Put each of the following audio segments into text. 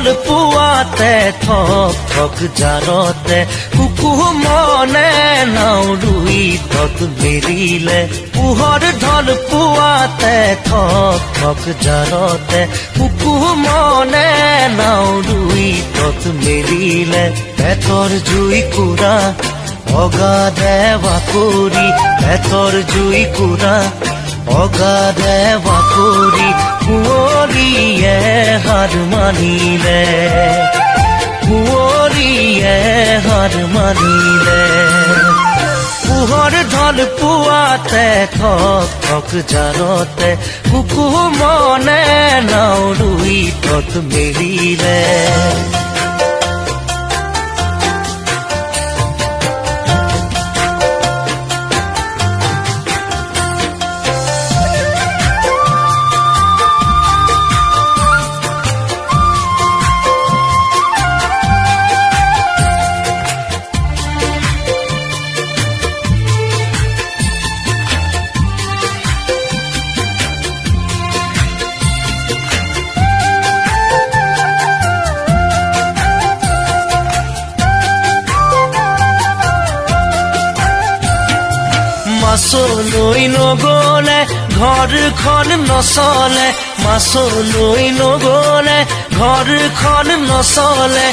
ঢল পুৱাতে থক থক জাৰতে কুকু মনে নাও ৰুই তত মেলিলে পোহৰ ঢল পুৱাতে থক থক জাৰতে কুকু মনে নাও ৰুই তত মেলিলে পেটৰ জুই কুৰা অগাধে কৰি পেটৰ জুই কুৰা অগাধে কৰি কুঁৱৰীয়ে হাৰ মানিলে কুঁৱৰীয়ে হাৰ মানিলে পোহৰ ঢল পুৱাতে থক থক জাৰতে কুকু মনে নাও ৰুই তত মেলিলে মাছলৈ নগলে ঘৰখন নচলে মাছলৈ নগলে ঘৰখন নচলে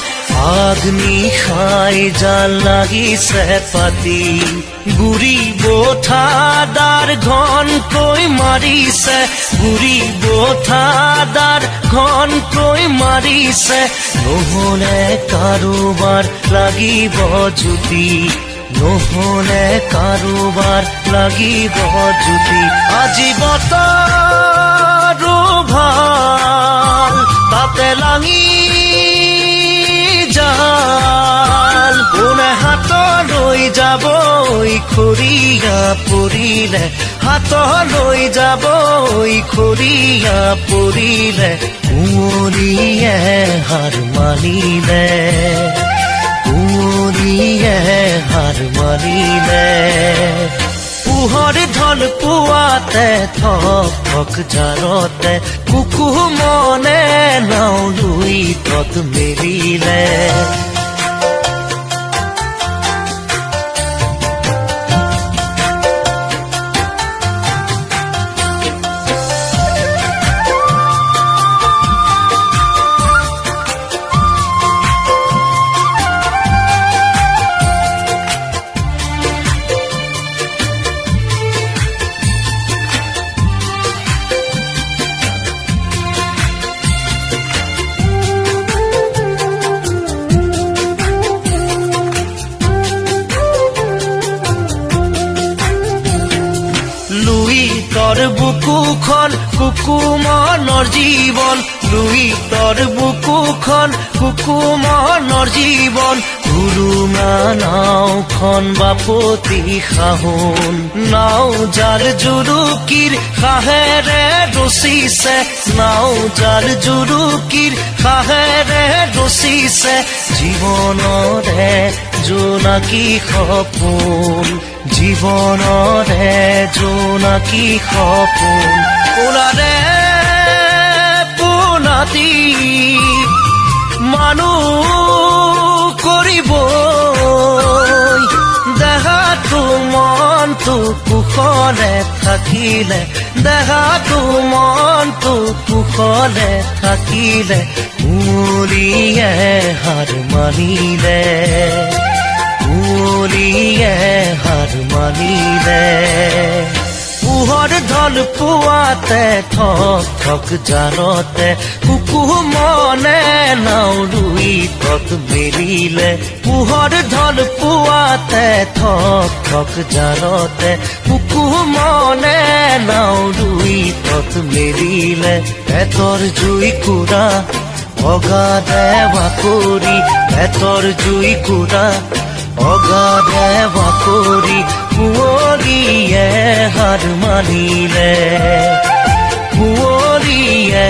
আগ্নি খাই জাল লাগিছে পাতি গুৰি বঠাদাৰ ঘনকৈ মাৰিছে গুৰি বঠাদাৰ ঘনকৈ মাৰিছে নহলে কাৰোবাৰ লাগিব জুতি নহলে কাৰোবাৰ লাগিব জুতি আজি বতৰো ভাল তাতে লাঙি জাল কোনে হাতলৈ যাব খৰিয়া পৰিলে হাতলৈ যাব খৰিয়া পৰিলে কুঁৱৰীয়ে হাৰ মানিলে কুঁৱৰীয়ে হাৰ মানিলে পোহৰ ঢল পুৱাতে থক থক জাৰতে কুকু মনে নাও ৰুই তত মেলিলে তোৰ বুকুখন কুকু মনৰ জীৱন লুই তোৰ বুকুখন কুকু মনৰ জীৱন গুৰুমা নাওখন বাপতি খাহোন নাও যাৰ জুৰুকিৰ খাহেৰে ৰচিছে নাও যাৰ জুৰুকিৰ খাহেৰে ৰচিছে জীৱনৰে জোনাকী সপোন জীৱনৰে জোনাকী সপোন পোনাৰে পোনাতি মানুহ কৰিব দেহাটো মনটো কুশলে থাকিলে দেহাটো মনটো কুশলে থাকিলে কুঁৱৰীয়ে হাৰ মানিলে কুঁৱৰীয়ে হাৰ মানিলে পোহৰ ঢল পুৱাতে থক থক জাৰতে কুকু মনে নাও ৰুই তত মেলিলে পোহৰ ঢল পুৱাতে থক থক জাৰতে কুকু মনে নাও ৰুই তত মেলিলে পেটৰ জুই কুৰা অগাধে কৰি পেটৰ জুই কুৰা অগাধে কৰি কুঁৱৰীয়ে হাৰ মানিলে কুঁৱৰীয়ে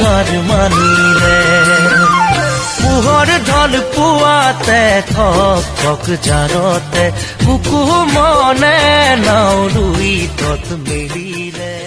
হাৰ মানিলে পোহৰ ঢল পুৱাতে থক থক জাৰতে কুকু মনে নাও ৰুই তত মেলিলে